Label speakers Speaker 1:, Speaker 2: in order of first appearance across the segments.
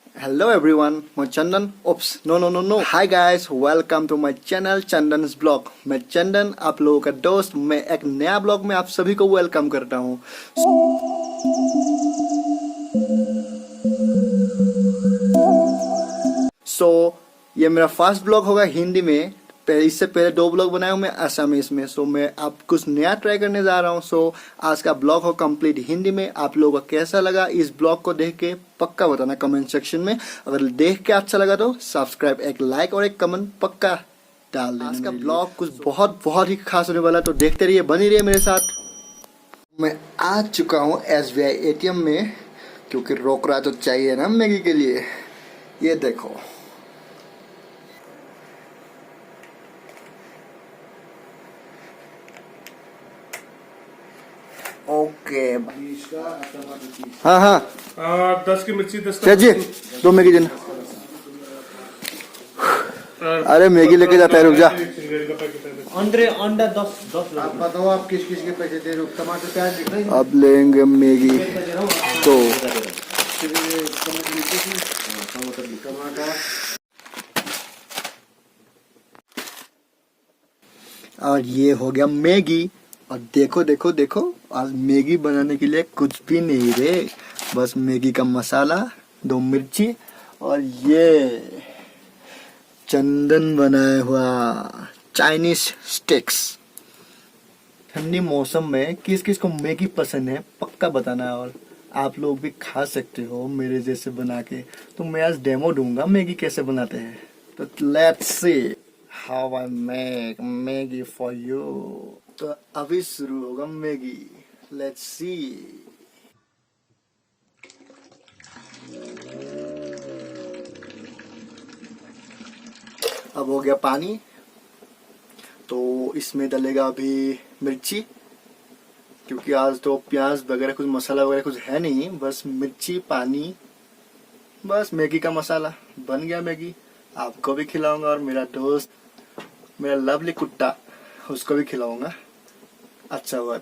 Speaker 1: Hello everyone, मैं Chandan. Oops no. Hi guys, welcome to my channel Chandan's blog. मैं चंदन, आप लोगों का दोस्त। मैं एक नया ब्लॉग में आप सभी को वेलकम करता हूँ। ये मेरा फर्स्ट ब्लॉग होगा हिंदी में। इससे पहले 2 ब्लॉग बनाया हूँ मैं असमीज में। मैं अब कुछ नया ट्राई करने जा रहा हूँ। आज का ब्लॉग हो कंप्लीट हिंदी में। आप लोगों को कैसा लगा इस ब्लॉग को देख के पक्का बताना कमेंट सेक्शन में। अगर देख के अच्छा लगा तो सब्सक्राइब, एक लाइक और एक कमेंट पक्का डाल देना। आज का ब्लॉग कुछ बहुत ही खास होने वाला है, तो देखते रहिए, बनी रहिए मेरे साथ। मैं आ चुका हूँ SBI ATM में, क्योंकि रोकड़ा तो चाहिए ना मैगी के लिए। ये देखो, ओके। हाँ
Speaker 2: 10 की मिर्ची, 10
Speaker 1: सर जी, 2 मैगी देना। अरे मैगी लेके जाता है, रुक जा।
Speaker 2: अंडा 10
Speaker 3: आप बताओ, आप किस किस के पैसे दे रहे हो? टमाटर प्याज दिख रहे हैं?
Speaker 1: अब लेंगे मैगी तो
Speaker 3: टमाटर
Speaker 1: और ये हो गया मैगी। और देखो आज मैगी बनाने के लिए कुछ भी नहीं रे, बस मैगी का मसाला, 2 मिर्ची और ये चंदन बनाया हुआ चाइनीज स्टिक्स। ठंडी मौसम में किस किस को मैगी पसंद है पक्का बताना, और आप लोग भी खा सकते हो मेरे जैसे बना के। तो मैं आज डेमो दूंगा मैगी कैसे बनाते हैं। तो let's see how I make Maggi for you. तो अभी शुरू होगा मैगी, लेट्स सी। अब हो गया पानी, तो इसमें डलेगा अभी मिर्ची, क्योंकि आज तो प्याज वगैरह कुछ मसाला वगैरह कुछ है नहीं, बस मिर्ची, पानी, बस मैगी का मसाला बन गया मैगी। आपको भी खिलाऊंगा और मेरा दोस्त, मेरा लवली कुत्ता, उसको भी खिलाऊंगा अच्छा हुआ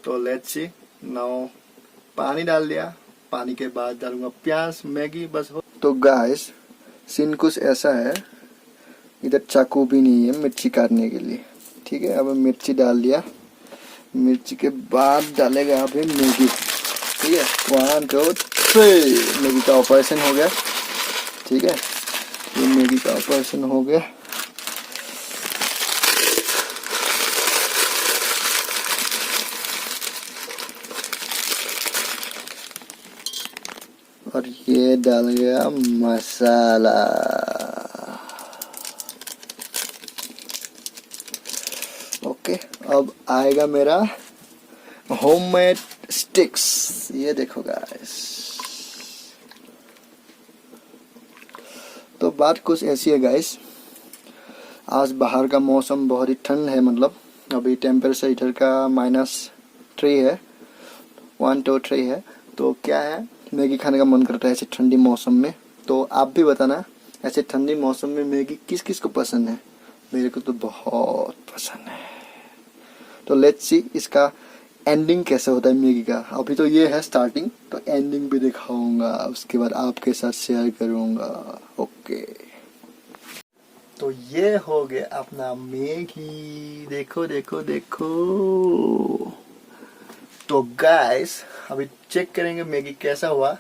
Speaker 1: तो लेट्स सी नाउ। पानी डाल दिया, पानी के बाद डालूंगा प्याज, मैगी, बस हो। तो गाइस, सीन कुछ ऐसा है, इधर चाकू भी नहीं है मिर्ची काटने के लिए। ठीक है, अब मिर्ची डाल दिया। मिर्ची के बाद डालेगा अभी मैगी। ठीक है, 1 2 3 मैगी का ऑपरेशन हो गया। ठीक है, ये मैगी का ऑपरेशन हो गया। और ये डाल गया मसाला। ओके, अब आएगा मेरा होममेड स्टिक्स। ये देखो गाइस, तो बात कुछ ऐसी है गाइस, आज बाहर का मौसम बहुत ही ठंड है। मतलब अभी टेम्परेचर इधर का -3 है, 1 2 3 है। तो क्या है, मैगी खाने का मन करता है ऐसे ठंडी मौसम में। तो आप भी बताना, ऐसे ठंडी मौसम में मैगी किस किस को पसंद है। मेरे को तो बहुत पसंद है। तो लेट्स सी इसका एंडिंग कैसे होता है मैगी का। अभी तो ये है स्टार्टिंग, तो एंडिंग भी दिखाऊंगा, उसके बाद आपके साथ शेयर करूंगा। ओके, तो ये हो गया अपना मैगी। देखो। तो गाइस, अभी चेक करेंगे मैगी कैसा हुआ।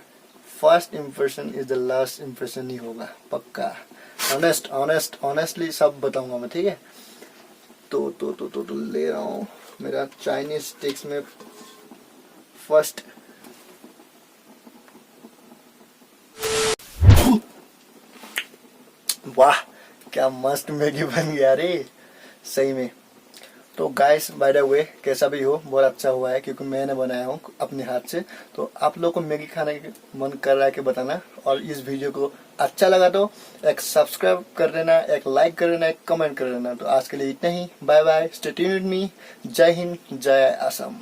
Speaker 1: First impression is the last impression ही होगा पक्का। ऑनेस्टली सब बताऊंगा मैं, ठीक है। तो ले रहा हूँ मेरा चाइनीज स्टिक्स में फर्स्ट। वाह, क्या मस्त मैगी बन गया रे, सही में। तो गाइस, बाय द वे, कैसा भी हो बहुत अच्छा हुआ है, क्योंकि मैंने बनाया हूँ अपने हाथ से। तो आप लोग को मैगी खाने का मन कर रहा है कि बताना, और इस वीडियो को अच्छा लगा तो एक सब्सक्राइब कर देना, एक लाइक कर देना, एक कमेंट कर देना। तो आज के लिए इतना ही, bye bye, stay tuned with me. जय हिंद, जय असम।